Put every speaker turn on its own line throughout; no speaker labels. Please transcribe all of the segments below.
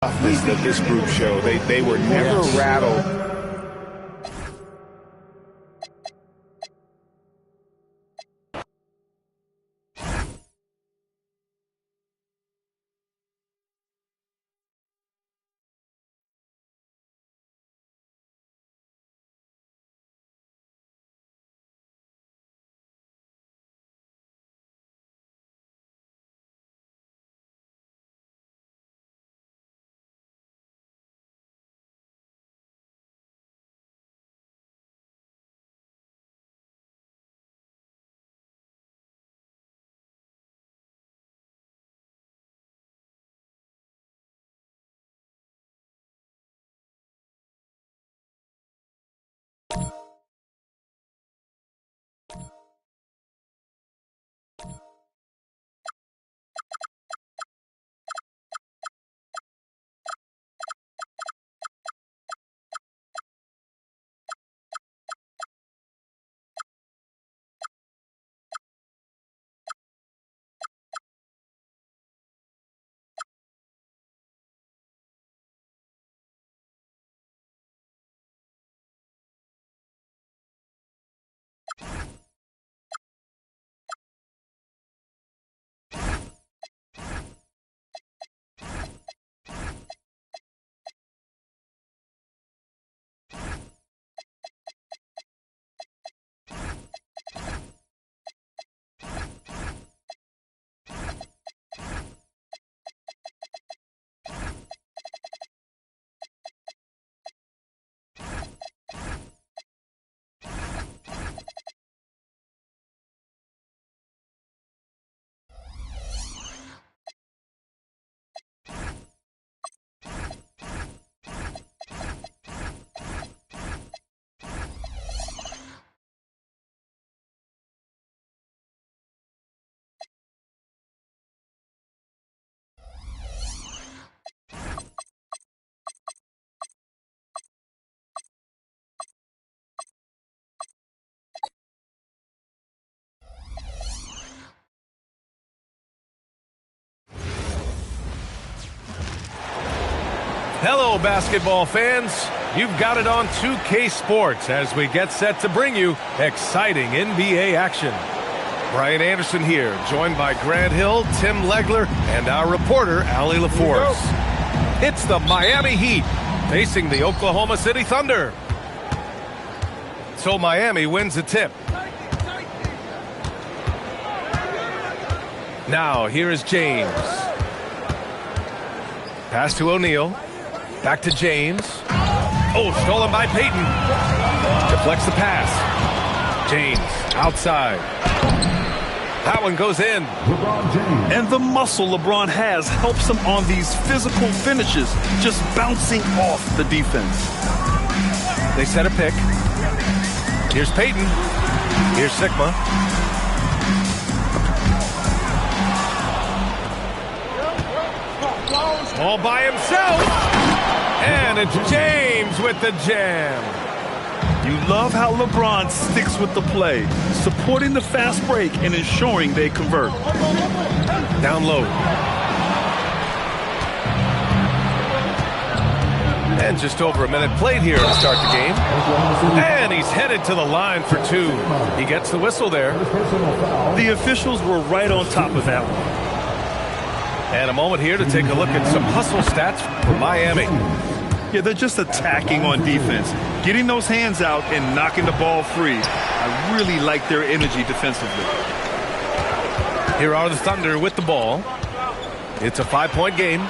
toughness that this group showed. They were never rattled.
Hello, basketball fans. You've got it on 2K Sports as we get set to bring you exciting NBA action. Brian Anderson here, joined by Grant Hill, Tim Legler, and our reporter, Allie LaForce. It's the Miami Heat facing the Oklahoma City Thunder. So Miami wins the tip. Now, here is James. Pass to O'Neal. Back to James. Oh, stolen by Payton. Deflects the pass. James outside. That one goes in.
And the muscle LeBron has helps him on these physical finishes, just bouncing off the defense.
They set a pick. Here's Payton. Here's Sigma. All by himself. And it's James with the jam.
You love how LeBron sticks with the play, supporting the fast break and ensuring they convert.
Down low. And just over a minute played here to start the game. And he's headed to the line for two. He gets the whistle there.
The officials were right on top of that one.
And a moment here to take a look at some hustle stats for Miami.
Yeah, they're just attacking on defense, getting those hands out and knocking the ball free. I really like their energy defensively.
Here are the Thunder with the ball. It's a 5-point game.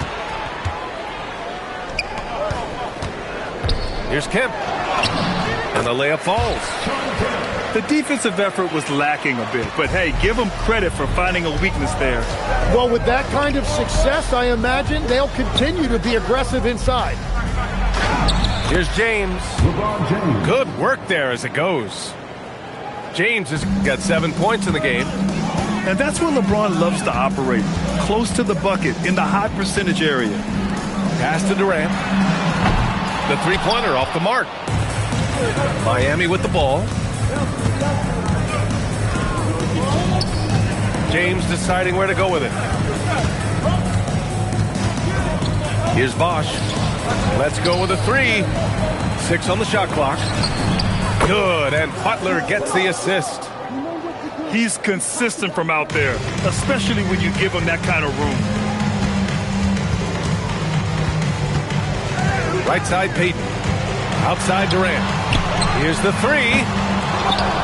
Here's Kemp. And the layup falls.
The defensive effort was lacking a bit, but hey, give them credit for finding a weakness there.
Well, with that kind of success, I imagine they'll continue to be aggressive inside.
Here's James. Good work there as it goes. James has got 7 points in the game.
And that's where LeBron loves to operate, close to the bucket in the high percentage area.
Pass to Durant. The three-pointer off the mark. Miami with the ball. James deciding where to go with it. Here's Bosch. Let's go with a 3. 6 on the shot clock. Good, and Butler gets the assist.
He's consistent from out there, especially when you give him that kind of room.
Right side, Payton. Outside, Durant. Here's the 3.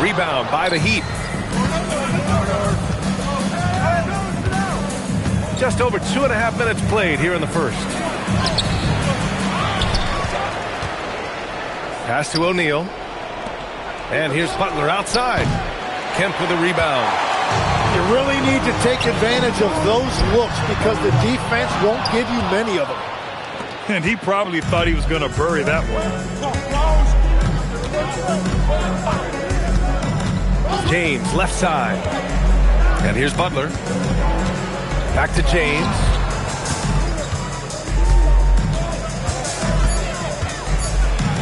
Rebound by the Heat. Just over 2.5 minutes played here in the first. Pass to O'Neal. And here's Butler outside. Kemp with a rebound.
You really need to take advantage of those looks because the defense won't give you many of them.
And he probably thought he was going to bury that one.
James, left side. And here's Butler. Back to James.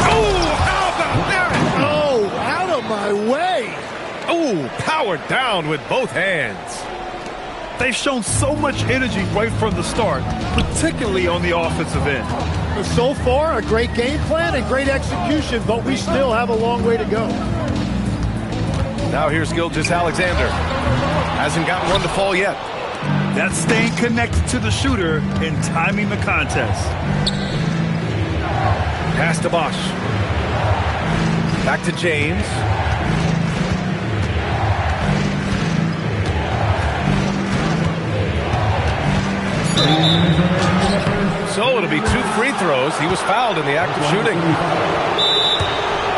Oh, how about that?
Oh, out of my way.
Oh, powered down with both hands.
They've shown so much energy right from the start, particularly on the offensive end.
So far, a great game plan and great execution, but we still have a long way to go.
Now here's Gilgeous-Alexander. Hasn't gotten one to fall yet.
That's staying connected to the shooter and timing the contest.
Pass to Bosch. Back to James. So it'll be 2 free throws. He was fouled in the act of shooting.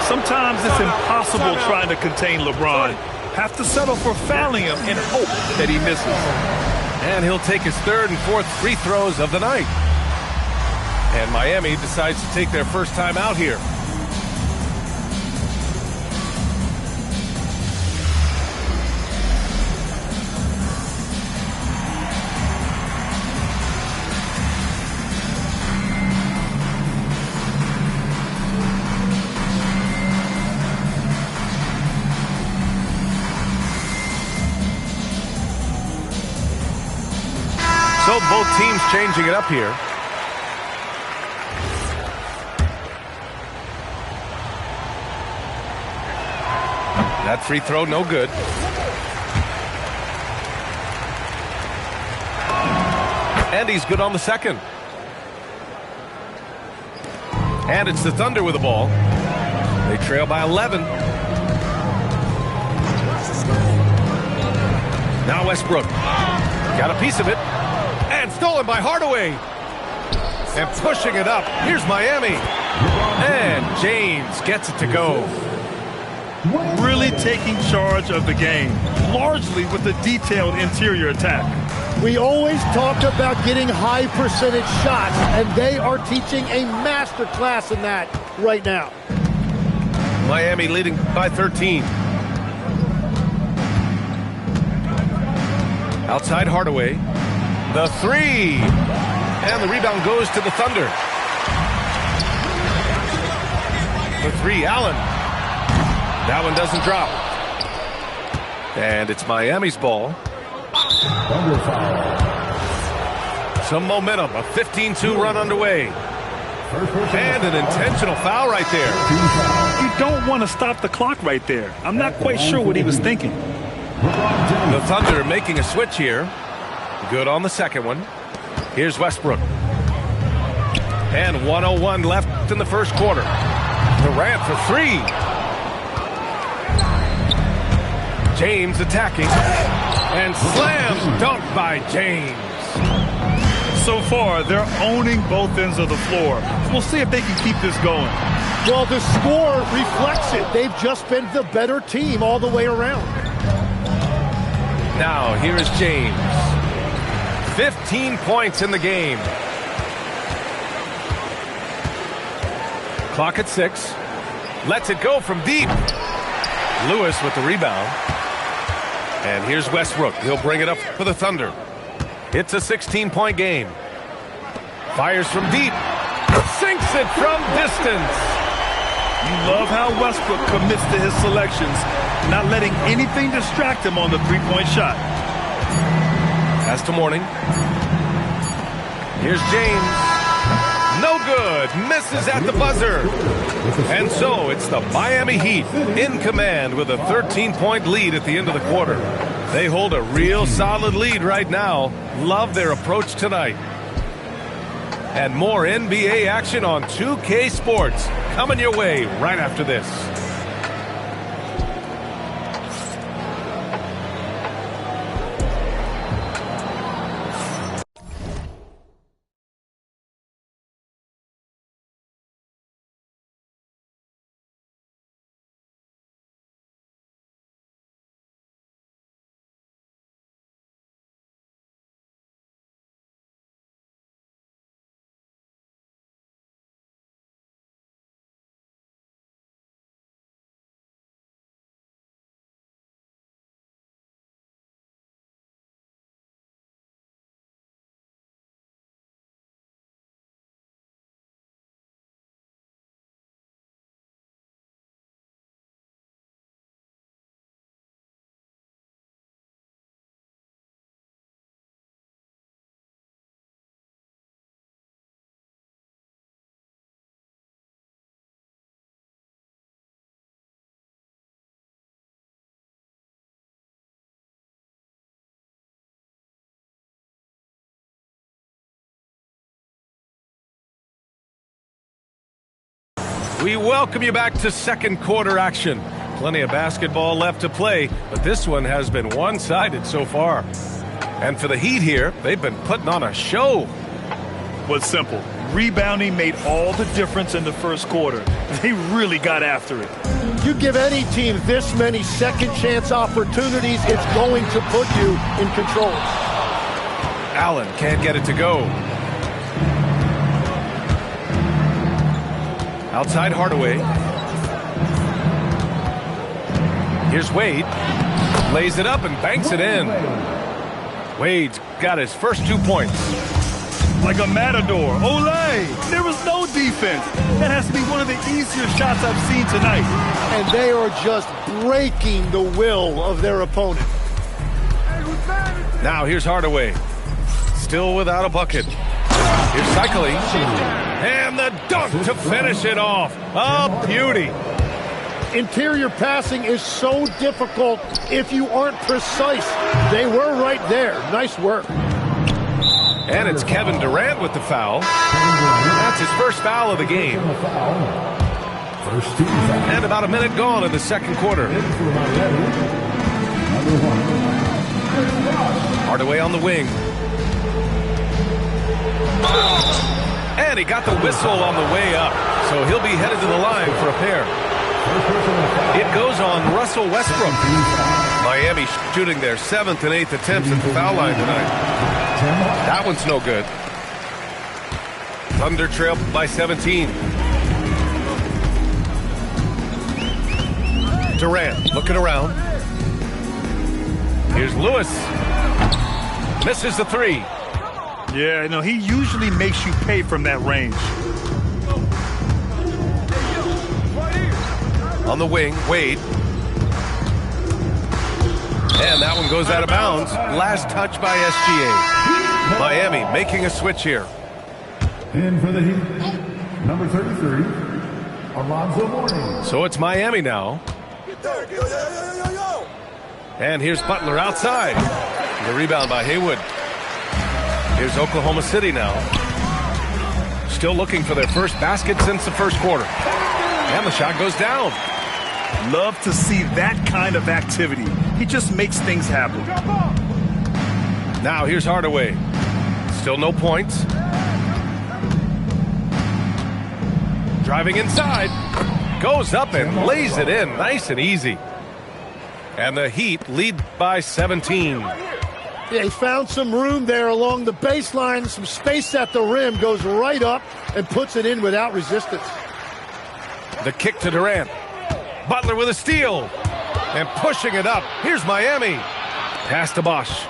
Sometimes it's impossible trying to contain LeBron. Have to settle for fouling him and hope that he misses.
And he'll take his 3rd and 4th free throws of the night. And Miami decides to take their first time out here. So both teams changing it up here. That free throw, no good. And he's good on the second. And it's the Thunder with the ball. They trail by 11. Now Westbrook. Got a piece of it. And stolen by Hardaway. And pushing it up. Here's Miami. And James gets it to go.
Really taking charge of the game, largely with a detailed interior attack.
We always talk about getting high percentage shots, and they are teaching a master class in that right now.
Miami leading by 13. Outside Hardaway. The 3. And the rebound goes to the Thunder. The 3, Allen. That one doesn't drop. And it's Miami's ball. Some momentum. A 15-2 run underway. And an intentional foul right there.
You don't want to stop the clock right there. I'm not quite sure what he was thinking.
The Thunder making a switch here. Good on the second one. Here's Westbrook. And 1:01 left in the first quarter. Durant for 3. James attacking. And slam dunk by James.
So far, they're owning both ends of the floor. We'll see if they can keep this going.
Well, the score reflects it. They've just been the better team all the way around.
Now, here is James. 15 points in the game. Clock at 6. Lets it go from deep. Lewis with the rebound. And here's Westbrook. He'll bring it up for the Thunder. It's a 16-point game. Fires from deep. Sinks it from distance.
You love how Westbrook commits to his selections, not letting anything distract him on the three-point shot.
Pass to Mourning. Here's James. good. Misses at the buzzer. And so it's the Miami Heat in command with a 13-point lead at the end of the quarter. They hold a real solid lead right now. Love their approach tonight. And more NBA action on 2K Sports coming your way right after this. We welcome you back to second quarter action. Plenty of basketball left to play, but this one has been one-sided so far. And for the Heat here, they've been putting on a show.
Was simple. Rebounding made all the difference in the first quarter. They really got after it.
You give any team this many second chance opportunities, it's going to put you in control.
Allen can't get it to go. Outside Hardaway. Here's Wade. Lays it up and banks it in. Wade's got his first 2 points.
Like a matador. Olé! There was no defense. That has to be one of the easier shots I've seen tonight.
And they are just breaking the will of their opponent.
Now here's Hardaway. Still without a bucket. Here's cycling. And the dunk to finish it off. A beauty.
Interior passing is so difficult if you aren't precise. They were right there. Nice work.
And it's Kevin Durant with the foul. That's his first foul of the game. And about a minute gone in the second quarter. Hardaway on the wing. And he got the whistle on the way up. So he'll be headed to the line for a pair. It goes on Russell Westbrook. Miami shooting their 7th and 8th attempts at the foul line tonight. That one's no good. Thunder trail by 17. Durant looking around. Here's Lewis. Misses the three.
Yeah, no, he usually makes you pay from that range.
On the wing, Wade. And that one goes out of bounds. Last touch by SGA. Miami making a switch here.
And for the Heat, number 33, Alonzo Mourning.
So it's Miami now. And here's Butler outside. The rebound by Haywood. Here's Oklahoma City now. Still looking for their first basket since the first quarter. And the shot goes down.
Love to see that kind of activity. He just makes things happen.
Now here's Hardaway. Still no points. Driving inside. Goes up and lays it in. Nice and easy. And the Heat lead by 17.
Yeah, he found some room there along the baseline, some space at the rim, goes right up and puts it in without resistance.
The kick to Durant. Butler with a steal. And pushing it up. Here's Miami. Pass to Bosch.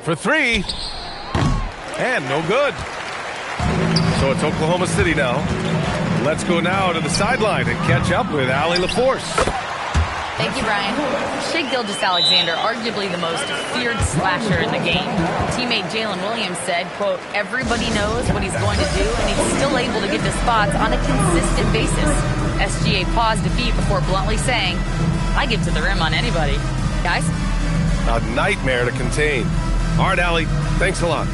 For three. And no good. So it's Oklahoma City now. Let's go now to the sideline and catch up with Allie LaForce.
Thank you, Brian. Shai Gilgeous-Alexander, arguably the most feared slasher in the game. Teammate Jalen Williams said, quote, everybody knows what he's going to do, and he's still able to get to spots on a consistent basis. SGA paused defeat before bluntly saying, I get to the rim on anybody. Guys?
A nightmare to contain. All right, Allie, thanks a lot.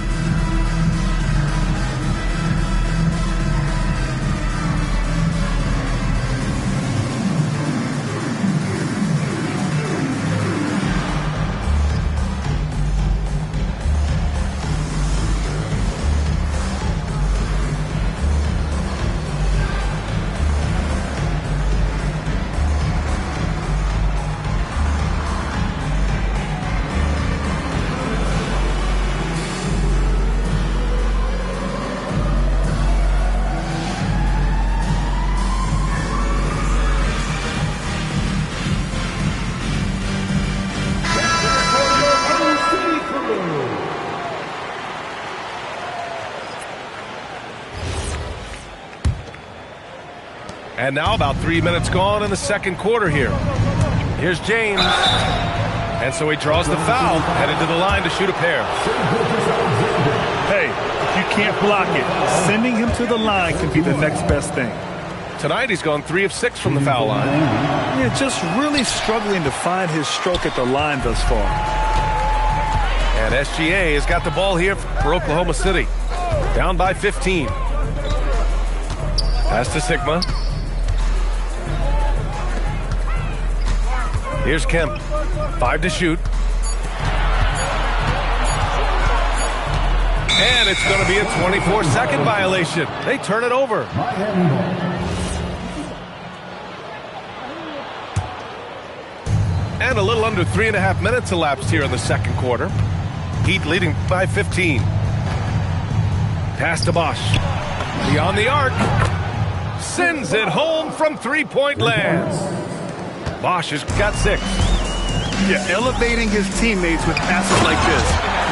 And now about 3 minutes gone in the second quarter here. Here's James. And so he draws the foul, headed to the line to shoot a pair.
Hey, if you can't block it, sending him to the line can be the next best thing.
Tonight he's gone 3 of 6 from the foul line.
Yeah, just really struggling to find his stroke at the line thus far.
And SGA has got the ball here for Oklahoma City. Down by 15. Pass to Sigma. Here's Kemp. 5 to shoot. And it's going to be a 24-second violation. They turn it over. And a little under 3.5 minutes elapsed here in the second quarter. Heat leading by 15. Pass to Bosch. Beyond the arc. Sends it home from three-point land. Bosch has got 6.
Yeah, elevating his teammates with passes like this.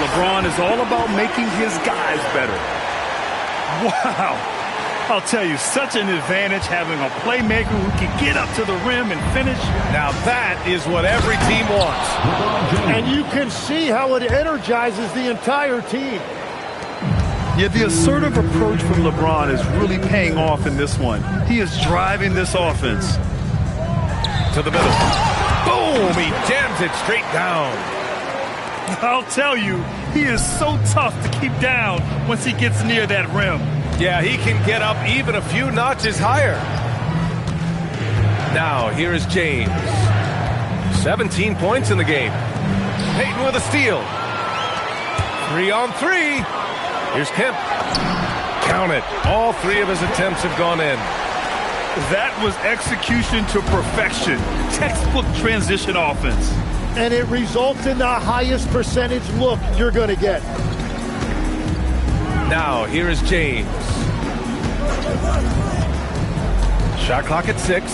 LeBron is all about making his guys better. Wow. I'll tell you, such an advantage having a playmaker who can get up to the rim and finish.
Now that is what every team wants.
And you can see how it energizes the entire team.
Yeah, the assertive approach from LeBron is really paying off in this one. He is driving this offense.
To the middle. Boom! He jams it straight down.
I'll tell you, he is so tough to keep down once he gets near that rim.
Yeah, he can get up even a few notches higher. Now, here is James. 17 points in the game. Payton with a steal. 3 on 3. Here's Kemp. Count it. All 3 of his attempts have gone in.
That was execution to perfection. Textbook transition offense.
And it results in the highest percentage look you're going to get.
Now, here is James. Shot clock at 6.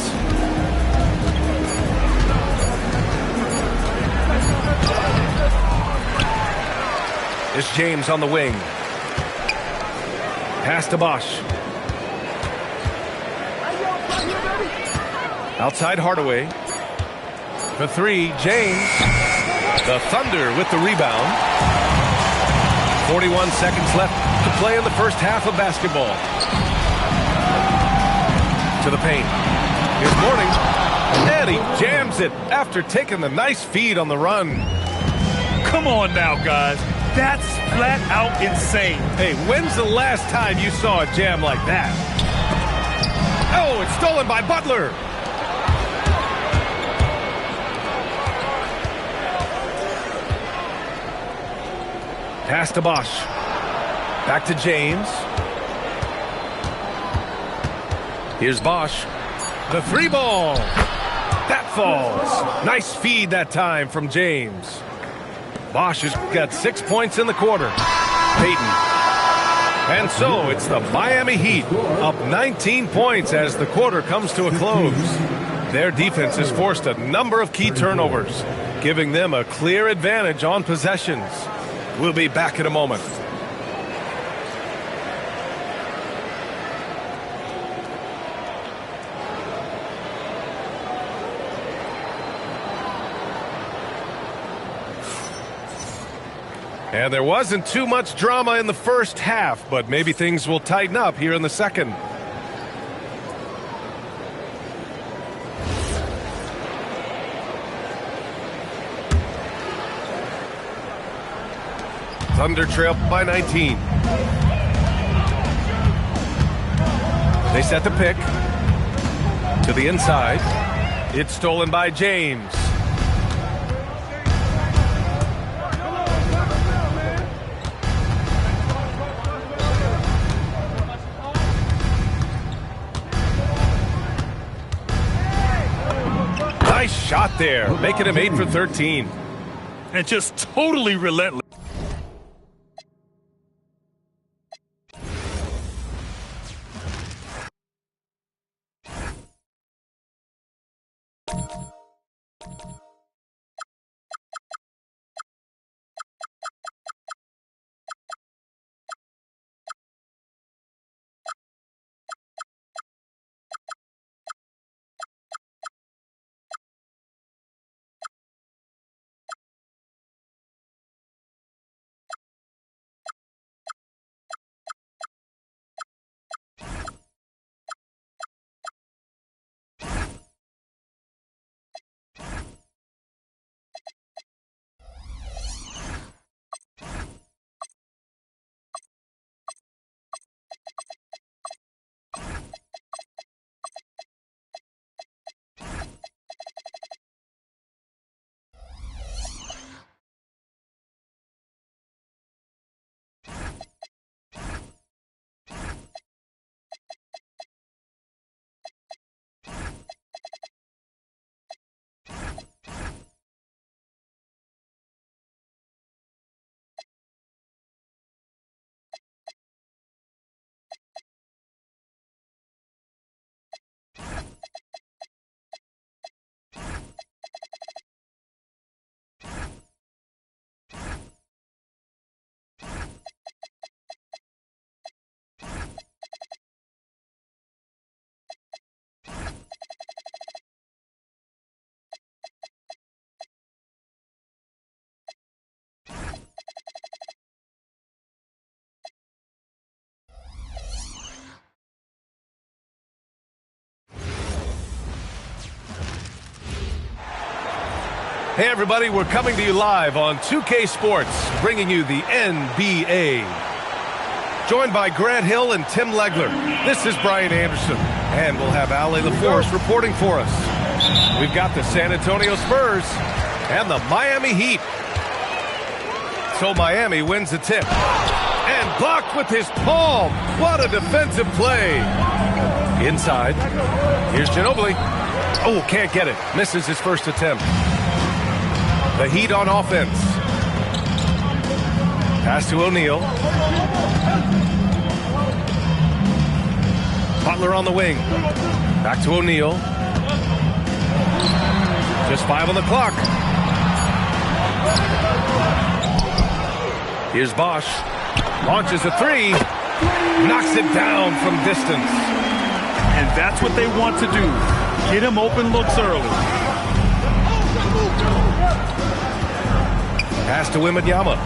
It's James on the wing. Pass to Bosch. Outside Hardaway. For 3, James. The Thunder with the rebound. 41 seconds left to play in the first half of basketball. To the paint. Here's Mourning. And he jams it after taking the nice feed on the run.
Come on now, guys. That's flat out insane.
Hey, when's the last time you saw a jam like that? Oh, it's stolen by Butler. Pass to Bosch. Back to James. Here's Bosch. The 3 ball. That falls. Nice feed that time from James. Bosch has got 6 points in the quarter. Payton. And so it's the Miami Heat up 19 points as the quarter comes to a close. Their defense has forced a number of key turnovers, giving them a clear advantage on possessions. We'll be back in a moment. And there wasn't too much drama in the first half, but maybe things will tighten up here in the second. Thunder trail by 19. They set the pick to the inside. It's stolen by James. Nice shot there, making him 8 for 13.
And just totally relentless.
Hey everybody, we're coming to you live on 2K Sports, bringing you the NBA. Joined by Grant Hill and Tim Legler, this is Brian Anderson, and we'll have Ale LaForce reporting for us. We've got the San Antonio Spurs and the Miami Heat. So Miami wins the tip. And blocked with his palm. What a defensive play. Inside. Here's Ginobili. Oh, can't get it. Misses his first attempt. The Heat on offense. Pass to O'Neal. Butler on the wing. Back to O'Neal. Just 5 on the clock. Here's Bosch. Launches a 3. Knocks it down from distance.
And that's what they want to do. Get him open looks early.
Pass to Wembanyama.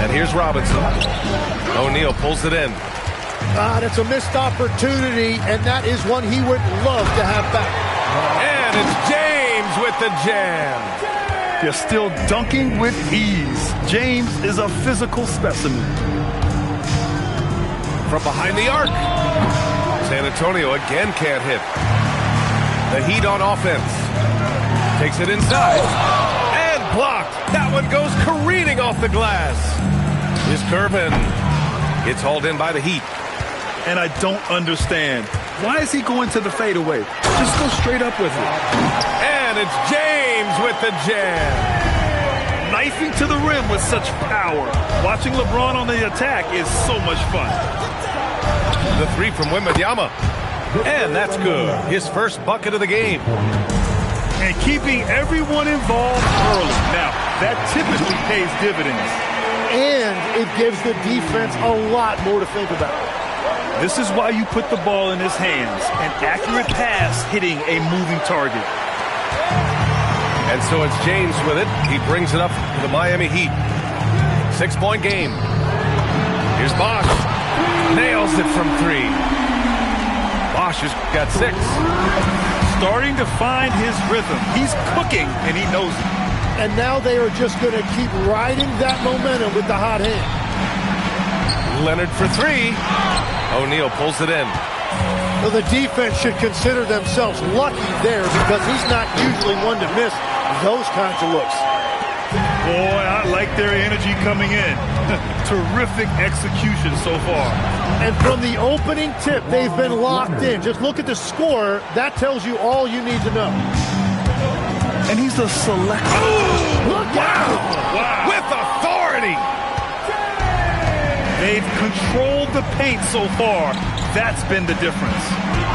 And here's Robinson. O'Neal pulls it in.
That's a missed opportunity, and that is one he would love to have back.
And it's James with the jam.
They're still dunking with ease. James is a physical specimen.
From behind the arc. San Antonio again can't hit. The Heat on offense. Takes it inside. And blocked. That one goes careening off the glass. Is Curvin. Gets hauled in by the Heat.
And I don't understand. Why is he going to the fadeaway? Just go straight up with it.
And it's James with the jam.
Knifing to the rim with such power. Watching LeBron on the attack is so much fun.
The 3 from Wembanyama. And that's good. His first bucket of the game.
And keeping everyone involved early. Now, that typically pays dividends.
And it gives the defense a lot more to think about.
This is why you put the ball in his hands. An accurate pass hitting a moving target.
And so it's James with it. He brings it up to the Miami Heat. 6-point game. Here's Bosch. Nails it from 3. Bosch has got 6.
Starting to find his rhythm. He's cooking, and he knows it.
And now they are just going to keep riding that momentum with the hot hand.
Leonard for 3. O'Neal pulls it in.
Well, the defense should consider themselves lucky there because he's not usually one to miss those kinds of looks.
Boy, I like their energy coming in. Terrific execution so far.
And from the opening tip, they've been locked in. Just look at the score. That tells you all you need to know.
And he's a select.
Look out!
Wow. With authority.
They've controlled the paint so far. That's been the difference.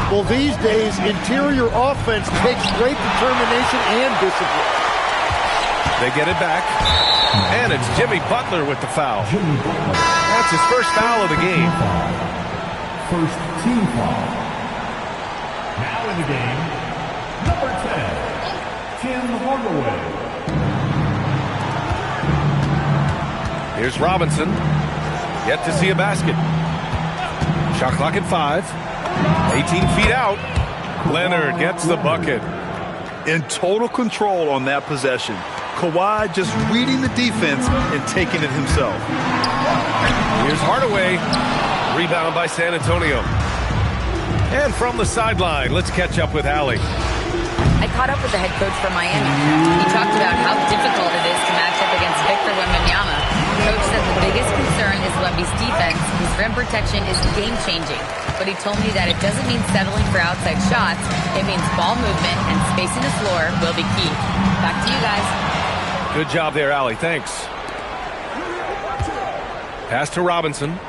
Well, these days, interior offense takes great determination and discipline.
They get it back. And it's Jimmy Butler with the foul. That's his first foul of the game.
First team foul. Now in the game, number 10, Tim Hardaway.
Here's Robinson. Yet to see a basket. Shot clock at 5. 18 feet out. Leonard gets the bucket.
In total control on that possession. Kawhi just reading the defense and taking it himself.
Here's Hardaway. Rebound by San Antonio. And from the sideline, let's catch up with Allie.
I caught up with the head coach from Miami. He talked about how difficult it is to match up against Victor Wembanyama. Coach said the biggest concern is Wemby's defense. His rim protection is game-changing. But he told me that it doesn't mean settling for outside shots. It means ball movement and spacing the floor will be key. Back to you guys.
Good job there, Allie. Thanks. Pass to Robinson.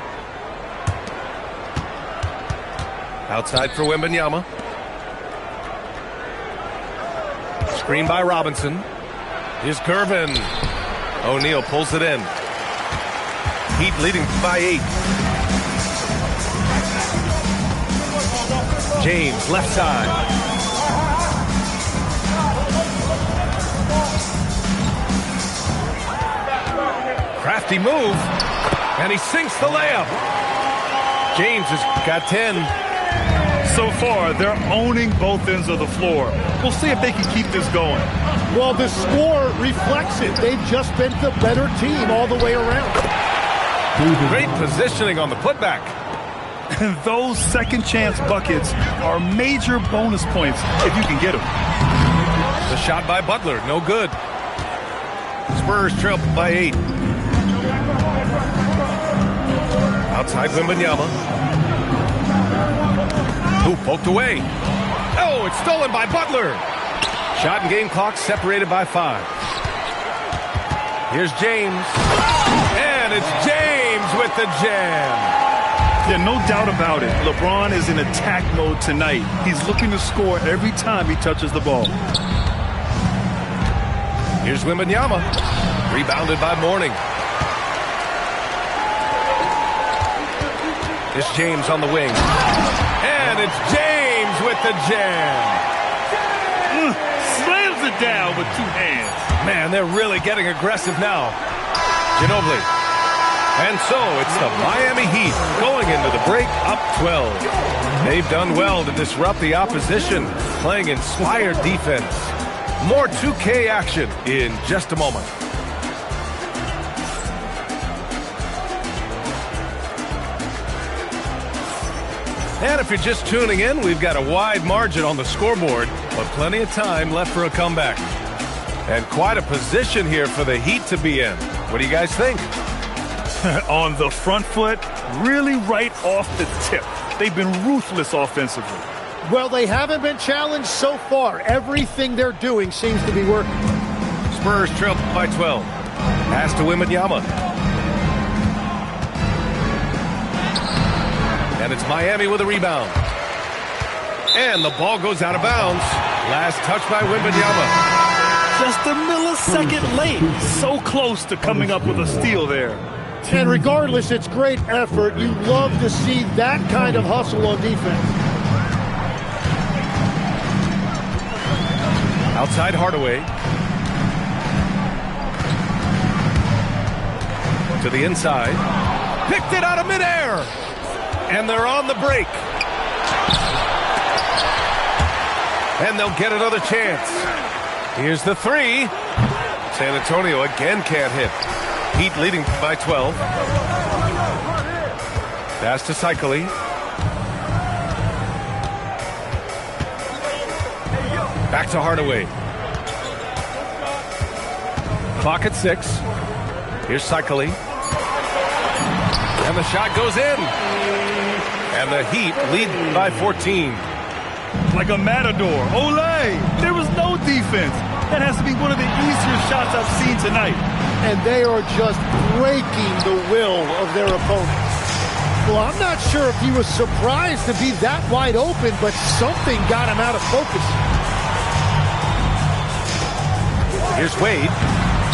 Outside for Wembanyama. Screen by Robinson. Here's Gervin. O'Neal pulls it in. Heat leading by 8. James, left side. Crafty move. And he sinks the layup. James has got 10.
So far, they're owning both ends of the floor. We'll see if they can keep this going.
Well, the score reflects it. They've just been the better team all the way around.
Great positioning on the putback.
And those second chance buckets are major bonus points if you can get them.
The shot by Butler, no good. Spurs trail by 8. Outside Wembanyama. Who poked away. Oh, it's stolen by Butler. Shot and game clock separated by 5. Here's James. And it's James with the jam.
Yeah, no doubt about it. LeBron is in attack mode tonight. He's looking to score every time he touches the ball.
Here's Wembanyama. Rebounded by Mourning. It's James on the wing. And it's James with the jam.
Slams it down with 2 hands.
Man, they're really getting aggressive now. Ginobili. And so it's the Miami Heat going into the break up 12. They've done well to disrupt the opposition, playing inspired defense. More 2K action in just a moment. And if you're just tuning in, we've got a wide margin on the scoreboard, but plenty of time left for a comeback. And quite a position here for the Heat to be in. What do you guys think?
On the front foot, really right off the tip. They've been ruthless offensively.
Well, they haven't been challenged so far. Everything they're doing seems to be working.
Spurs trail by 12. Pass to Wembanyama. And it's Miami with a rebound. And the ball goes out of bounds. Last touch by Wembanyama.
Just a millisecond late. So close to coming up with a steal there.
And regardless, it's great effort. You love to see that kind of hustle on defense.
Outside Hardaway. To the inside. Picked it out of midair. And they're on the break. And they'll get another chance. Here's the three. San Antonio again can't hit. Heat leading by 12. Pass to Cycli. Back to Hardaway. Clock at 6. Here's Cycli. And the shot goes in. And the Heat lead by 14.
Like a matador. Olay! There was no defense. That has to be one of the easier shots I've seen tonight.
And they are just breaking the will of their opponents. Well, I'm not sure if he was surprised to be that wide open, but something got him out of focus.
Here's Wade.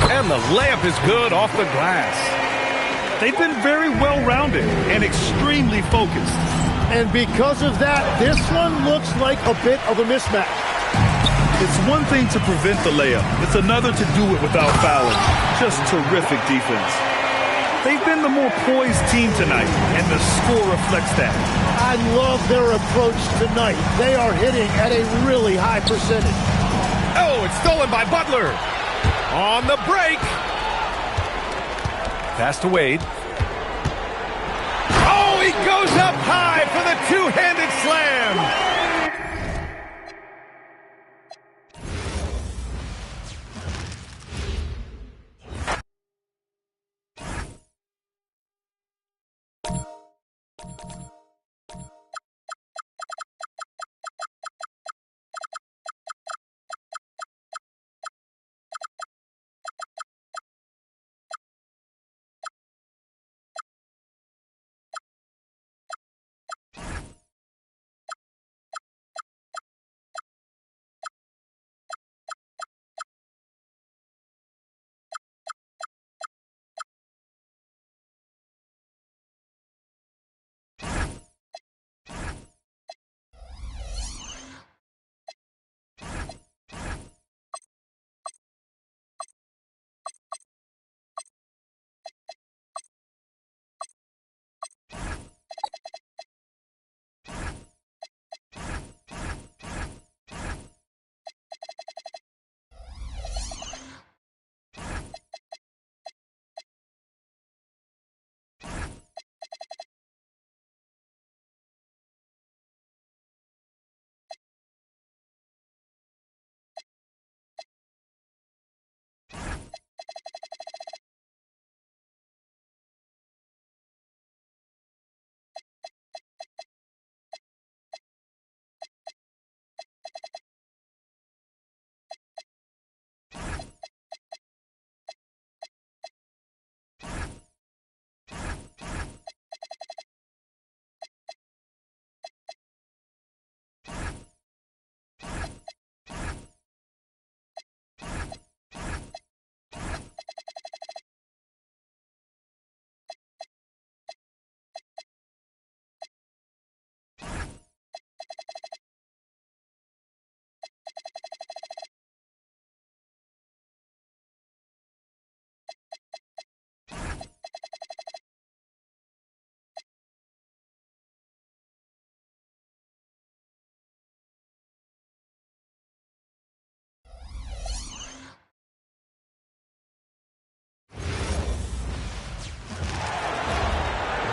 And the layup is good off the glass.
They've been very well-rounded and extremely focused.
And because of that, this one looks like a bit of a mismatch.
It's one thing to prevent the layup. It's another to do it without fouling. Just terrific defense. They've been the more poised team tonight, and the score reflects that.
I love their approach tonight. They are hitting at a really high percentage.
Oh, it's stolen by Butler. On the break. Pass to Wade. Oh, he goes up high for the two-handed slam.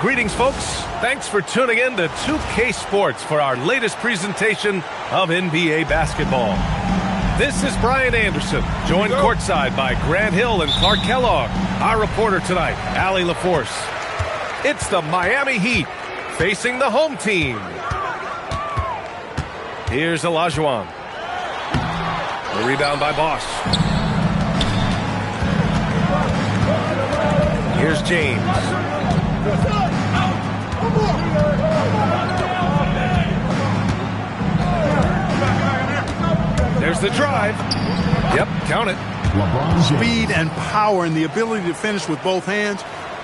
Greetings, folks. Thanks for tuning in to 2K Sports for our latest presentation of NBA basketball. This is Brian Anderson, joined courtside by Grant Hill and Clark Kellogg. Our reporter tonight, Allie LaForce. It's the Miami Heat facing the home team. Here's Olajuwon. The rebound by Bosch. Here's James. There's the drive. Yep, count it.
Speed and power and the ability to finish with both hands.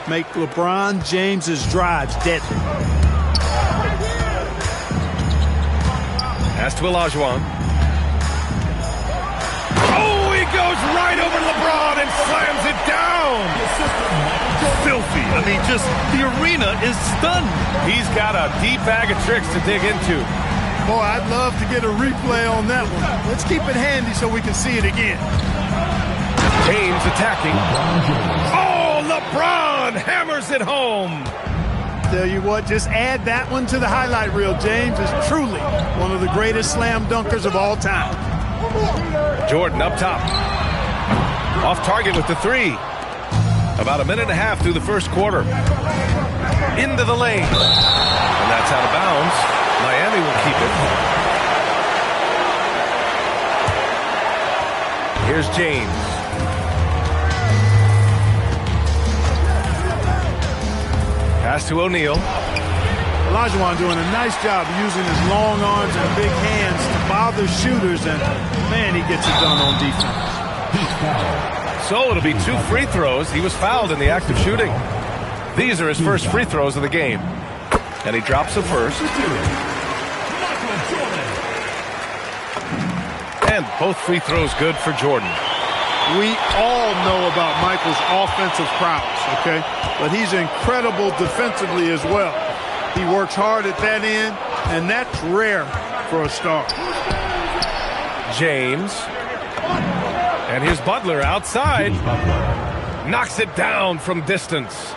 make LeBron James's drives deadly.
Pass to Olajuwon. Oh, he goes right over LeBron and slams it down.
Filthy. I mean, just the arena is stunned.
He's got a deep bag of tricks to dig into.
Boy, I'd love to get a replay on that one. Let's keep it handy so we can see it again.
James attacking. Oh, LeBron hammers it home.
Tell you what, just add that one to the highlight reel. James is truly one of the greatest slam dunkers of all time.
Jordan up top. Off target with the three. About a minute and a half through the first quarter. Into the lane. And that's out of bounds. Miami will keep it. Here's James. Pass to O'Neal.
Olajuwon doing a nice job using his long arms and big hands to bother shooters, and man, he gets it done on defense.
So it'll be 2 free throws. He was fouled in the act of shooting. These are his first free throws of the game. And he drops the first. And both free throws good for Jordan.
We all know about Michael's offensive prowess, okay? But he's incredible defensively as well. He works hard at that end, and that's rare for a star.
James. And here's Butler outside. Knocks it down from distance.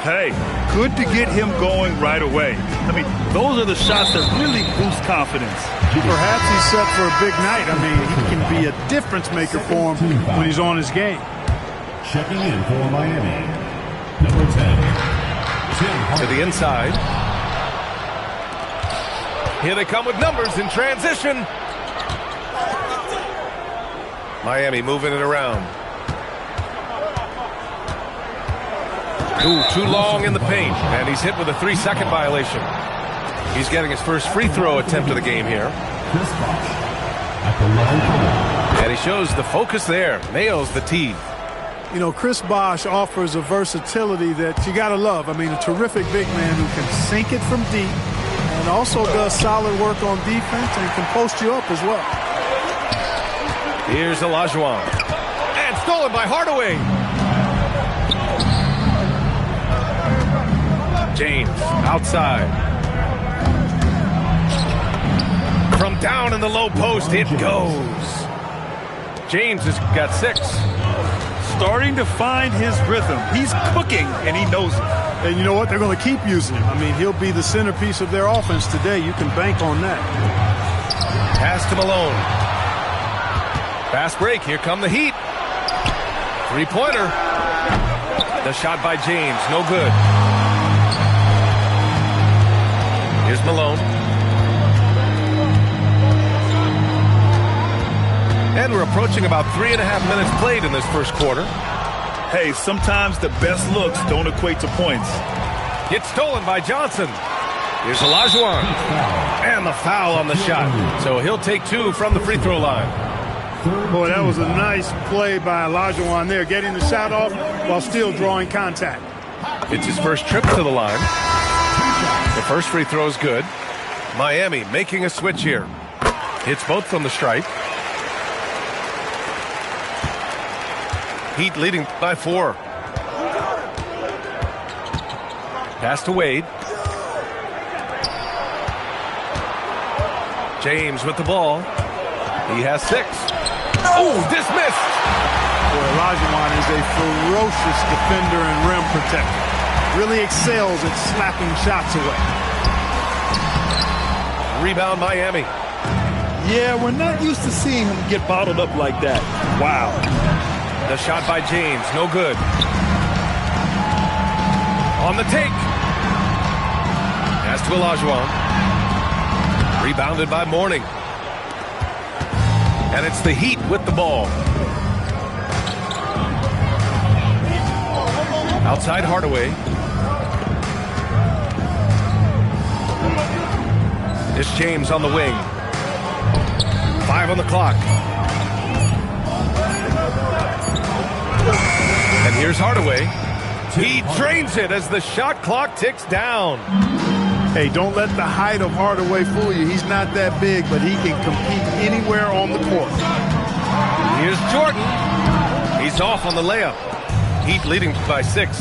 Hey, good to get him going right away. I mean, those are the shots that really boost confidence. Perhaps he's set for a big night. I mean, he can be a difference maker for him when he's on his game.
Checking in for Miami, number 10.
To the inside. Here they come with numbers in transition. Miami moving it around. Ooh, too long in the paint, and he's hit with a 3-second violation. He's getting his first free throw attempt of the game here. And he shows the focus there, nails the tee.
You know, Chris Bosh offers a versatility that you got to love. I mean, a terrific big man who can sink it from deep and also does solid work on defense and can post you up as well.
Here's Olajuwon. And stolen by Hardaway. James outside. From down in the low post, it goes. James has got 6.
Starting to find his rhythm. He's cooking, and he knows it. And you know what? They're going to keep using him. I mean, he'll be the centerpiece of their offense today. You can bank on that.
Pass to Malone. Fast break. Here come the Heat. 3-pointer. The shot by James. No good. Here's Malone. And we're approaching about 3.5 minutes played in this first quarter.
Hey, sometimes the best looks don't equate to points.
It's stolen by Johnson. Here's Olajuwon. And the foul on the shot. So he'll take 2 from the free throw line.
Boy, that was a nice play by Olajuwon there, getting the shot off while still drawing contact.
It's his first trip to the line. The first free throw is good. Miami making a switch here. Hits both from the stripe. Heat leading by 4. Pass to Wade. James with the ball. He has 6. Oh, dismissed.
Boy, Olajuwon is a ferocious defender and rim protector. Really excels at slapping shots away.
Rebound Miami.
Yeah, we're not used to seeing him get bottled up like that. Wow.
The shot by James, no good. On the take. Pass to Olajuwon. Rebounded by Mourning. And it's the Heat with the ball. Outside Hardaway. It's James on the wing. 5 on the clock. And here's Hardaway. He drains it as the shot clock ticks down.
Hey, don't let the height of Hardaway fool you. He's not that big, but he can compete anywhere on the court.
Here's Jordan. He's off on the layup. Heat leading by 6.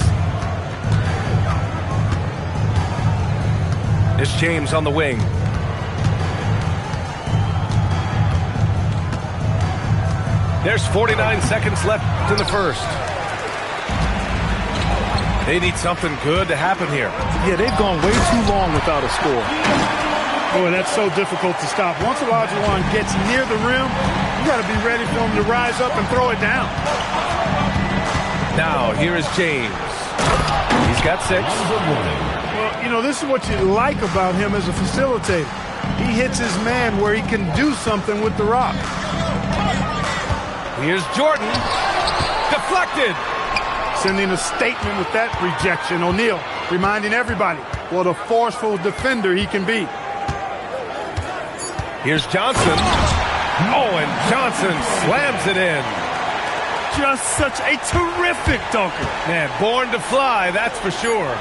It's James on the wing. There's 49 seconds left in the first. They need something good to happen here.
Yeah, they've gone way too long without a score. Boy, that's so difficult to stop. Once Olajuwon gets near the rim, you got to be ready for him to rise up and throw it down.
Now, here is James. He's got 6.
Well, you know, this is what you like about him as a facilitator. He hits his man where he can do something with the rock.
Here's Jordan. Deflected.
Sending a statement with that rejection. O'Neal reminding everybody what a forceful defender he can be.
Here's Johnson. Oh, and Johnson slams it in.
Just such a terrific dunker.
Man, born to fly, that's for sure.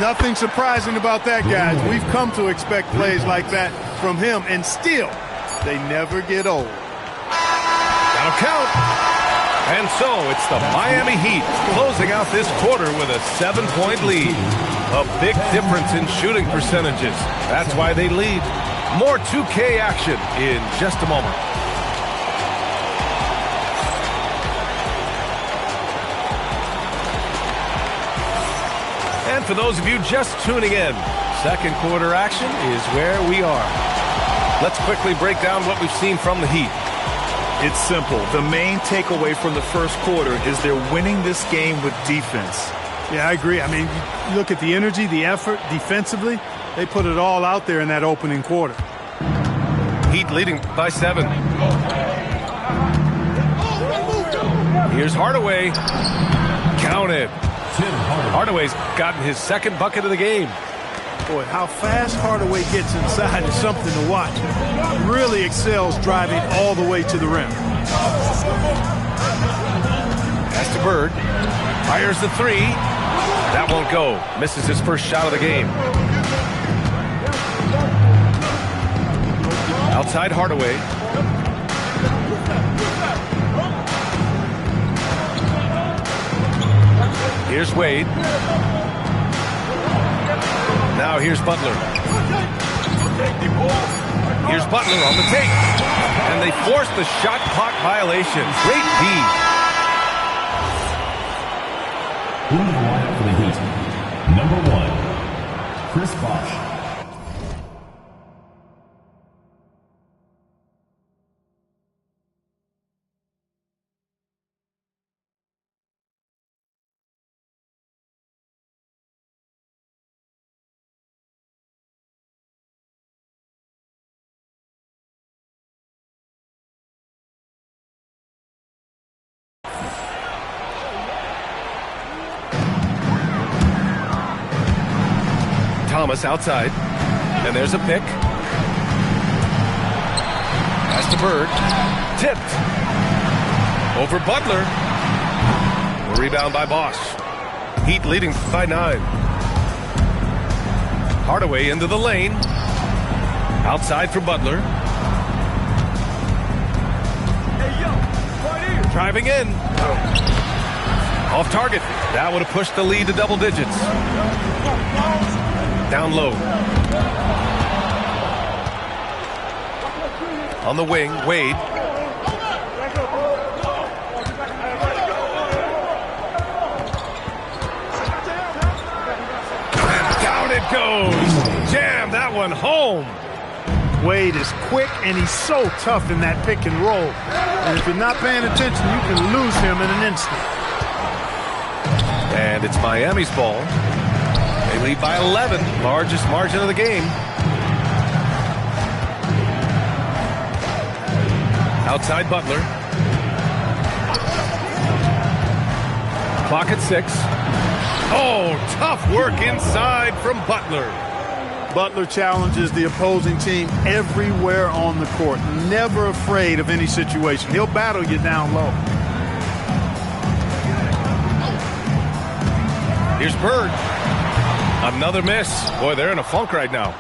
Nothing surprising about that, guys. We've come to expect plays like that from him, and still, they never get old.
That'll count. And so it's the Miami Heat closing out this quarter with a 7-point lead. A big difference in shooting percentages. That's why they lead. More 2K action in just a moment. And for those of you just tuning in, second quarter action is where we are. Let's quickly break down what we've seen from the Heat.
It's simple. The main takeaway from the first quarter is they're winning this game with defense.
Yeah, I agree. I mean, you look at the energy, the effort defensively. They put it all out there in that opening quarter.
Heat leading by 7. Here's Hardaway. Count it. Hardaway's gotten his second bucket of the game.
Boy, how fast Hardaway gets inside is something to watch. Really excels driving all the way to the rim.
Pass to Bird. Fires the 3. That won't go. Misses his first shot of the game. Outside Hardaway. Here's Wade. Now here's Butler. Here's Butler on the take. And they force the shot clock violation. Great D.
Leading lineup for the Heat. Number 1, Chris Bosh.
Thomas outside. And there's a pick. Pass to Bird. Tipped. Over Butler. A rebound by Bosh. Heat leading by 9. Hardaway into the lane. Outside for Butler. Driving in. Off target. That would have pushed the lead to double digits. Down low. On the wing, Wade. And down it goes. Jam that one home.
Wade is quick, and he's so tough in that pick and roll. And if you're not paying attention, you can lose him in an instant.
And it's Miami's ball. They lead by 11, largest margin of the game. Outside Butler. Clock at 6. Oh, tough work inside from Butler.
Butler challenges the opposing team everywhere on the court. Never afraid of any situation. He'll battle you down low.
Here's Bird. Another miss. Boy, they're in a funk right now.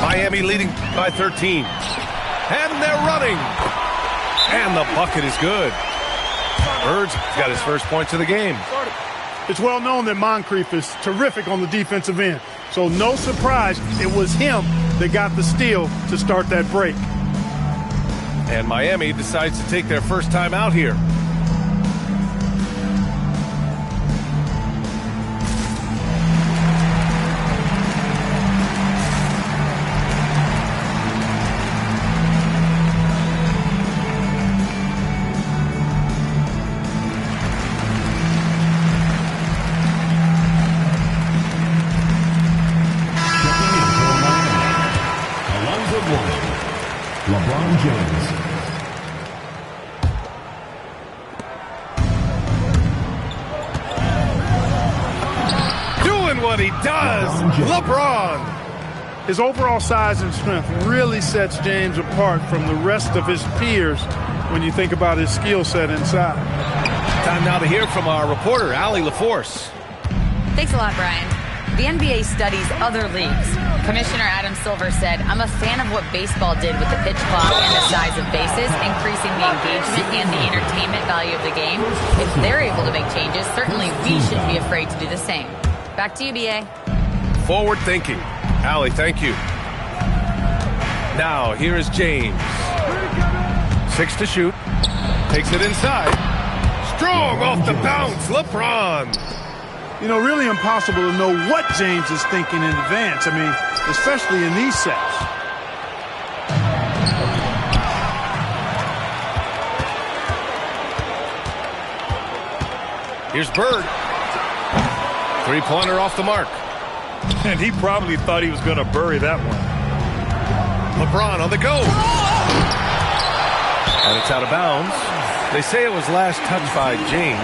Miami leading by 13. And they're running. And the bucket is good. Bird's got his first points of the game.
It's well known that Moncrief is terrific on the defensive end. So no surprise, it was him that got the steal to start that break.
And Miami decides to take their first time out here.
LeBron James.
Doing what he does, LeBron.
His overall size and strength really sets James apart from the rest of his peers when you think about his skill set inside.
Time now to hear from our reporter, Allie LaForce.
Thanks a lot, Brian. The NBA studies other leagues. Commissioner Adam Silver said, "I'm a fan of what baseball did with the pitch clock and the size of bases, increasing the engagement and the entertainment value of the game. If they're able to make changes, certainly we shouldn't be afraid to do the same." Back to you, BA.
Forward thinking. Allie, thank you. Now, here is James. 6 to shoot. Takes it inside. Strong off the bounce. LeBron.
You know, really impossible to know what James is thinking in advance. I mean, especially in these sets.
Here's Bird. Three-pointer off the mark.
And he probably thought he was going to bury that one.
LeBron on the go. And it's out of bounds. They say it was last touched by James.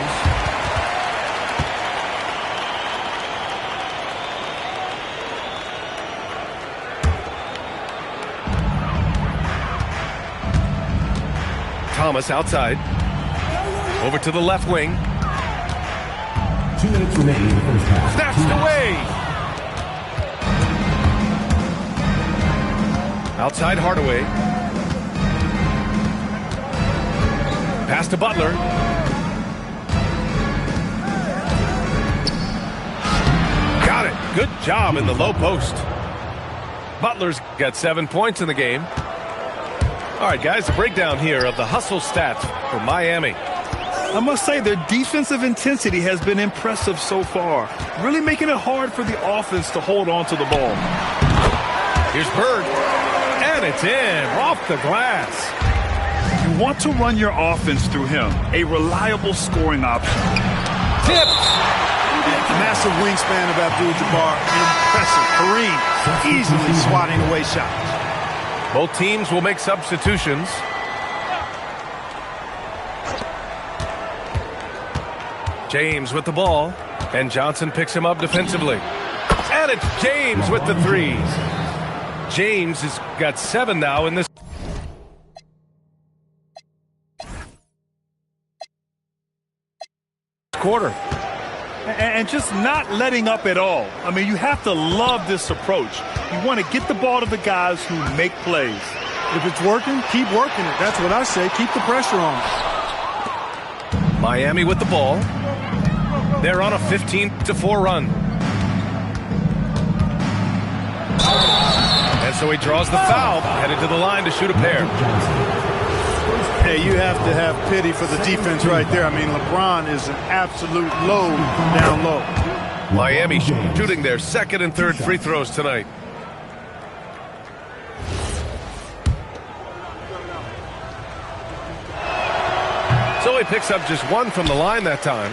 Thomas outside. Over to the left wing.
2 minutes remaining in the first half.
Snatched away. Outside Hardaway. Pass to Butler. Got it. Good job in the low post. Butler's got 7 points in the game. All right, guys, a breakdown here of the hustle stats for Miami.
I must say their defensive intensity has been impressive so far, really making it hard for the offense to hold on to the ball.
Here's Bird, and it's in, off the glass.
You want to run your offense through him, a reliable scoring option.
Tipped.
Massive wingspan of Abdul-Jabbar. Impressive. Kareem easily swatting away shots.
Both teams will make substitutions. James with the ball, and Johnson picks him up defensively. And it's James with the threes. James has got 7 now in this quarter.
And just not letting up at all. I mean, you have to love this approach. You want to get the ball to the guys who make plays.
If it's working, keep working it. That's what I say. Keep the pressure on.
Miami with the ball. They're on a 15-4 run. And so he draws the foul, headed to the line to shoot a pair.
Hey, you have to have pity for the defense right there. I mean, LeBron is an absolute load down low.
Miami shooting their second and third free throws tonight. So he picks up just 1 from the line that time.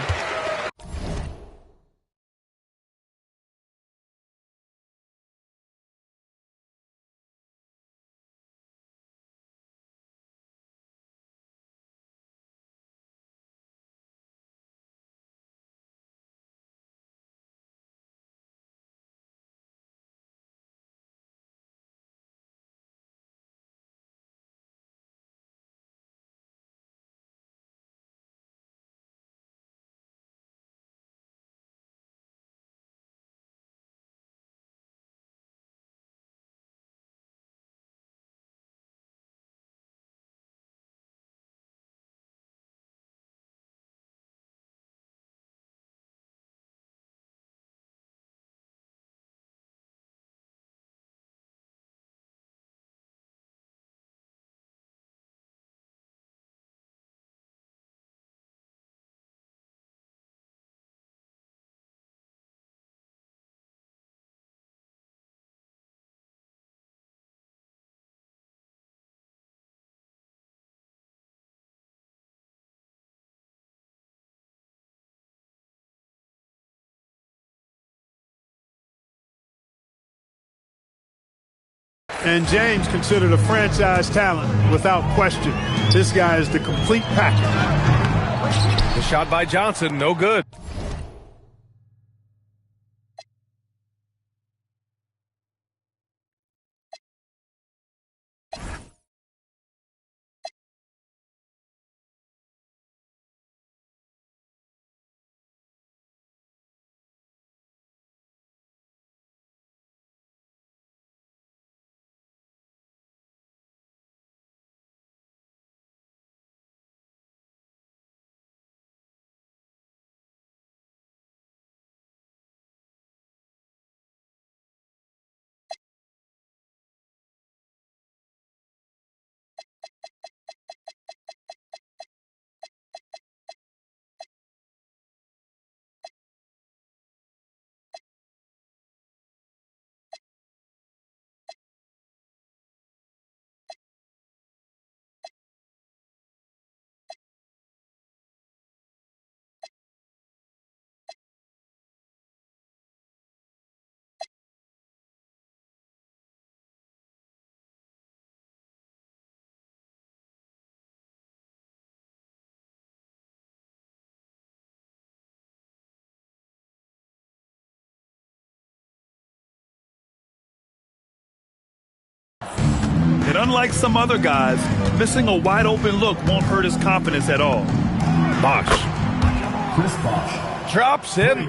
And James considered a franchise talent without question. This guy is the complete package.
The shot by Johnson, no good.
And unlike some other guys, missing a wide open look won't hurt his confidence at all.
Bosh
Chris Bosh.
drops in.